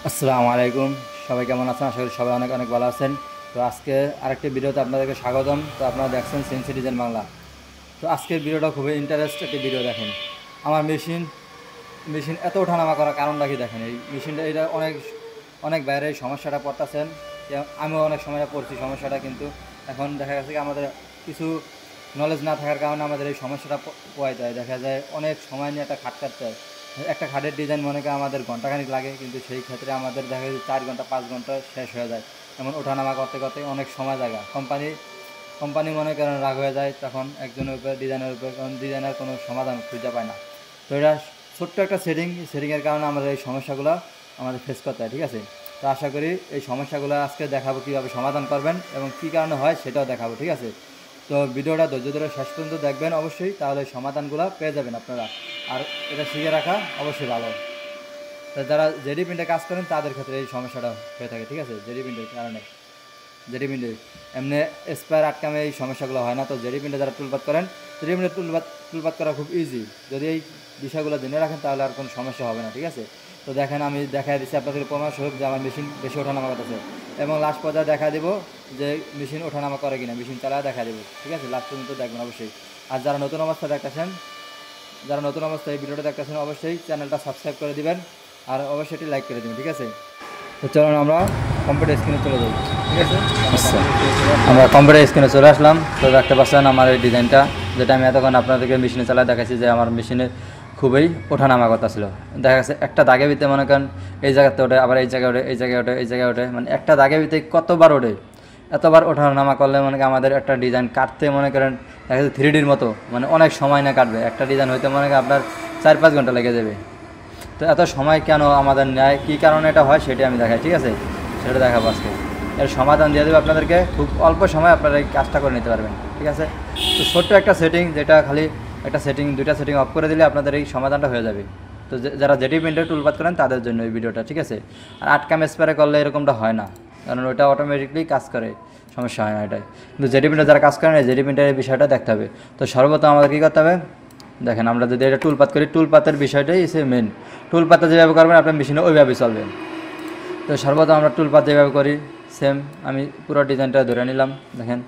আসসালামু আলাইকুম। সবাই কেমন আছেন? আশা করি সবাই অনেক অনেক ভালো আছেন। তো আজকে আরেকটি ভিডিওতে আপনাদেরকে স্বাগতম। তো আপনারা দেখছেন সিন সিটিজেন বাংলা। তো আজকের ভিডিওটা খুবই ইন্টারেস্ট একটি ভিডিও। দেখেন আমার মেশিন মেশিন এত ওঠানামা করার কারণটা কি দেখেন। এই মেশিনটা এটা অনেক অনেক বাইরে এই সমস্যাটা পড়তেছেন। আমিও অনেক সময় পড়ছি সমস্যাটা, কিন্তু এখন দেখা গেছে কি আমাদের কিছু নলেজ না থাকার কারণে আমাদের এই সমস্যাটা পোয়া যায়। দেখা যায় অনেক সময় নিয়ে একটা খাট কাটতে হয়। একটা খাটের ডিজাইন মনে করেন আমাদের ঘন্টাখানিক লাগে, কিন্তু সেই ক্ষেত্রে আমাদের দেখা যায় 4 ঘন্টা 5 ঘন্টা শেষ হয়ে যায়। এমন ওঠানামা করতে করতে অনেক সময় লাগে। কোম্পানি মনে করেন রাগ হয়ে যায় তখন একজনের উপর, ডিজাইনের উপর, কারণ ডিজাইনের কোনো সমাধান খুঁজে পায় না। তো এটা ছোট্ট একটা সেটিংয়ের কারণে আমাদের এই সমস্যাগুলো আমাদের ফেস করতে হয়। ঠিক আছে, তো আশা করি এই সমস্যাগুলো আজকে দেখাবো কীভাবে সমাধান করবেন এবং কী কারণে হয় সেটাও দেখাবো। ঠিক আছে, তো ভিডিওটা ধৈর্য ধরে শেষ পর্যন্ত দেখবেন অবশ্যই, তাহলে সমাধানগুলো পেয়ে যাবেন আপনারা। আর এটা শিখে রাখা অবশ্যই ভালো। তো যারা জেডি প্রিন্টে কাজ করেন তাদের ক্ষেত্রে এই সমস্যাটা হয়ে থাকে। ঠিক আছে, জেডি প্রিন্টের কারণে, জেডি প্রিন্টে এমনি স্পায়ার আটকামে এই সমস্যাগুলো হয় না। তো জেডি প্রিন্টে যারা টুলপাত করেন, জেডি প্রিন্টে টুলপাত করা খুব ইজি। যদি এই বিষয়গুলো জেনে রাখেন তাহলে আর কোনো সমস্যা হবে না। ঠিক আছে, তো দেখেন আমি দেখাই দিচ্ছি আপনাদের প্রমাণস্বরূপ যে আমার মেশিন বেশি ওঠানামা করতেছে, এবং লাস্ট পর্যায়ে দেখা দেবো যে মেশিন ওঠানামা করে কিনা, মেশিন চালায় দেখা দেবো। ঠিক আছে, লাস্ট পর্যন্ত দেখবেন অবশ্যই। আর যারা নতুন অবস্থায় এই ভিডিওটা দেখতেছেন অবশ্যই চ্যানেলটা সাবস্ক্রাইব করে দিবেন, আর অবশ্যই এটি লাইক করে দেবেন। ঠিক আছে, তো চলুন আমরা কম্পিউটার স্ক্রিনে চলে যাই। ঠিক আছে, আচ্ছা। আমরা কম্পিউটার স্ক্রিনে চলে আসলাম। তো দেখতে পাচ্ছেন আমার এই ডিজাইনটা, যেটা আমি এতক্ষণ আপনাদেরকে মেশিনে চালায় দেখাচ্ছি যে আমার মেশিনে খুবই ওঠানামা কথা ছিল। দেখা গেছে একটা দাগে ভিতরে মনে করেন এই জায়গাতে ওঠে, আবার এই জায়গায় ওঠে, এই জায়গায় ওঠে, এই জায়গায় ওঠে, মানে একটা দাগে ভিতরে কতবার ওঠে। এতবার ওঠানামা করলে মনে করেন আমাদের একটা ডিজাইন কাটতে মনে করেন দেখা যাচ্ছে 3Dর মতো, মানে অনেক সময় না কাটবে। একটা ডিজাইন হইতে মনে করেন আপনার 4-5 ঘন্টা লেগে যাবে। তো এত সময় কেন আমাদের নেয়, কী কারণে এটা হয় সেটা আমি দেখাই। ঠিক আছে, সেটা দেখাবো আজকে। এর সমাধান দিয়ে দেবে আপনাদেরকে, খুব অল্প সময় আপনারা এই কাজটা করে নিতে পারবেন। ঠিক আছে, তো ছোট্ট একটা সেটিং, যেটা খালি একটা সেটিং, দুইটা সেটিং অফ করে দিলে আপনাদের এই সমাধানটা হয়ে যাবে। তো যারা জেডি প্রিন্টার টুলপাত করেন তাদের জন্য এই ভিডিওটা। ঠিক আছে, আর আটকাম স্প্রে করলে এরকমটা হয় না, কারণ ওটা অটোমেটিকলি কাজ করে, সমস্যা হয় না এটাই। কিন্তু জেডি প্রিন্টার যারা কাজ করেন এই জেডি প্রিন্টারের বিষয়টা দেখতে হবে। তো সর্বপ্রথম আমাদের কী করতে হবে, দেখেন আমরা যদি এটা টুলপাত করি, টুলপাতের বিষয়টাই সে মেন। টুলপাতে যেভাবে করবেন আপনার মেশিনে ওইভাবে চলবে। তো সর্বদা আমরা টুলপাত যেভাবে করি সেম, আমি পুরো ডিজাইনটা ধরে নিলাম। দেখেন,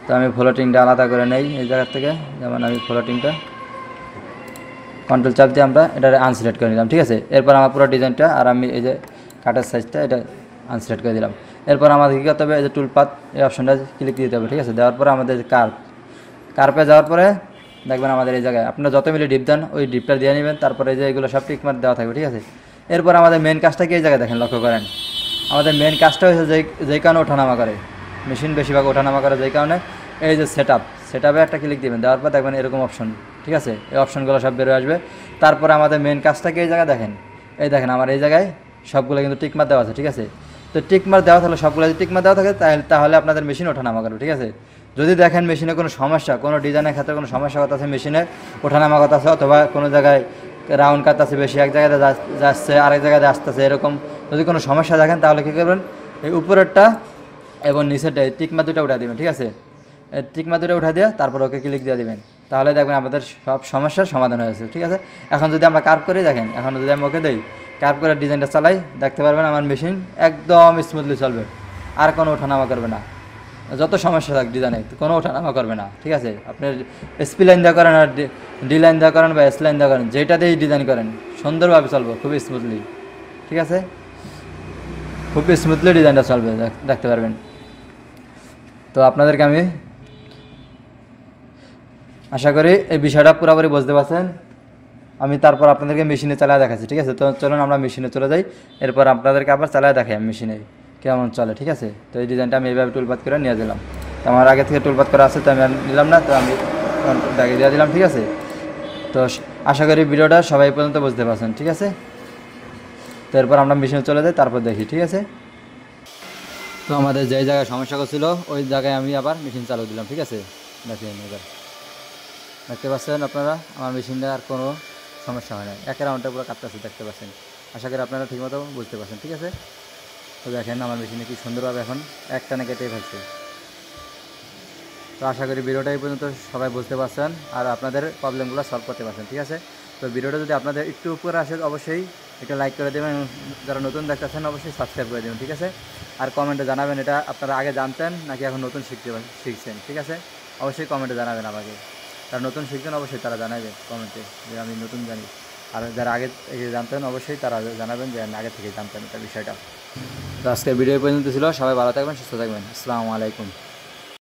তো আমি ফ্লোটিংটা আলাদা করে নেই এই জায়গার থেকে। যেমন আমি ফ্লোটিংটা কন্ট্রোল চাপ দিয়ে আমরা এটা আনসিলেক্ট করে নিলাম। ঠিক আছে, এরপর আমার পুরো ডিজাইনটা, আর আমি এই যে কাটার সাইজটা এটা আনসিলেক্ট করে দিলাম। এরপর আমাদের কী করতে হবে, এই যে টুলপাত এই অপশনটা ক্লিক দিতে হবে। ঠিক আছে, দেওয়ার পরে আমাদের কার্পে যাওয়ার পরে দেখবেন আমাদের এই জায়গায় আপনারা যত মিলে ডিপ দেন ওই ডিপটা দিয়ে নেবেন। তারপরে এই যে এগুলো সব টিকমার্ক দেওয়া থাকবে। ঠিক আছে, এরপর আমাদের মেন কাজটা কি এই জায়গায় দেখেন, লক্ষ্য করেন আমাদের মেন কাজটা হয়েছে যেই কারণে ওঠানামা করে মেশিন, বেশিরভাগ ওঠানামা করে যেই কারণে, এই যে সেটআপে একটা ক্লিক দেবেন। দেওয়ার পর দেখবেন এরকম অপশন। ঠিক আছে, এই অপশনগুলো সব বেরোয় আসবে। তারপরে আমাদের মেন কাজটাকে এই জায়গায় দেখেন, এই দেখেন আমার এই জায়গায় সবগুলো কিন্তু টিকমার্ক দেওয়া আছে। ঠিক আছে, তো টিকমার্ক দেওয়া থাকলে সবগুলো যদি টিকমার্ক দেওয়া থাকে তাহলে আপনাদের মেশিন ওঠানামা করবে। ঠিক আছে, যদি দেখেন মেশিনে কোনো সমস্যা, কোনো ডিজাইনের ক্ষেত্রে কোনো সমস্যা কথা আছে, মেশিনে ওঠানামা কথা আছে, অথবা কোনো জায়গায় রাউন্ড কাটতেছে বেশি, এক জায়গায় যাচ্ছে আরেক জায়গায় আসতেছে, এরকম যদি কোনো সমস্যা দেখেন তাহলে কী করবেন, এই উপরেরটা এবং নিচেরটা এই টিকমার্ক দুটো উঠা দেবেন। ঠিক আছে, এই টিকমার্ক দুটো উঠা দিয়ে তারপর ওকে ক্লিক দিয়ে দেবেন, তাহলে দেখবেন আমাদের সব সমস্যার সমাধান হয়েছে। ঠিক আছে, এখন যদি আমরা কার্ভ করি, দেখেন এখন যদি আমি ওকে দিই, কার্ভ করে ডিজাইনটা চালাই, দেখতে পারবেন আমার মেশিন একদম স্মুথলি চলবে, আর কোনো ওঠানামা করবে না। যত সমস্যা থাক ডিজাইনে কোনো ওঠানামা করবে না। ঠিক আছে, আপনি এসপি লাইন দেওয়া করেন আর ডি লাইন দেওয়া করেন বা এস লাইন দেওয়া করেন, যেটা দিয়েই ডিজাইন করেন সুন্দরভাবে চলবে, খুবই স্মুথলি। ঠিক আছে, খুব স্মুথলি ডিজাইনটা চলবে, দেখতে পারবেন। তো আপনাদেরকে আমি আশা করি এই বিষয়টা পুরোপুরি বুঝতে পারছেন। আমি তারপর আপনাদেরকে মেশিনে চালায় দেখাচ্ছি। ঠিক আছে, তো চলুন আমরা মেশিনে চলে যাই, এরপর আপনাদেরকে আবার চালায় দেখাই আমি মেশিনে কেমন চলে। ঠিক আছে, তো এই ডিজাইনটা আমি এইভাবে টুলপাত করে নিয়ে দিলাম। তো আমার আগে থেকে টুলপাত করা আছে, তো আমি আর নিলাম না, তো আমি দাগে দিয়ে দিলাম। ঠিক আছে, তো আশা করি ভিডিওটা সবাই পর্যন্ত বুঝতে পারছেন। ঠিক আছে, তো এরপর আমরা মেশিনে চলে যাই, তারপর দেখি। ঠিক আছে, তো আমাদের যেই জায়গায় সমস্যা ছিল ওই জায়গায় আমি আবার মেশিন চালু দিলাম। ঠিক আছে, দেখেন এবার দেখতে পাচ্ছেন আপনারা আমার মেশিনটা আর কোনো সমস্যা হয় না, এক রাউন্ডটা পুরো কাটতেছে, দেখতে পাচ্ছেন। আশা করি আপনারা ঠিকমতো বুঝতে পারছেন। ঠিক আছে, তো দেখেন আমার মেশিনে কি সুন্দরভাবে এখন একটানে কেটে ফেলছে। তো আশা করি ভিডিওটা এই পর্যন্ত সবাই বুঝতে পারছেন আর আপনাদের প্রবলেমগুলো সলভ করতে পারছেন। ঠিক আছে, তো ভিডিওটা যদি আপনাদের একটু উপরে আসে অবশ্যই একটা লাইক করে দেবেন, এবং যারা নতুন দেখতেছেন অবশ্যই সাবস্ক্রাইব করে দেবেন, ঠিক আছে। আর কমেন্টে জানাবেন এটা আপনারা আগে জানতেন নাকি এখন নতুন শিখছেন, ঠিক আছে। অবশ্যই কমেন্টে জানাবেন আমাকে, যারা নতুন শিখছেন অবশ্যই তারা জানাবেন কমেন্টে যে আমি নতুন জানি। আর যারা আগে থেকে জানতেন অবশ্যই তারা জানাবেন যে আমি আগে থেকে জানতেন এটা বিষয়টা। তো আজকের ভিডিও পর্যন্ত ছিল, সবাই ভালো থাকবেন, সুস্থ থাকবেন, আসসালামু আলাইকুম।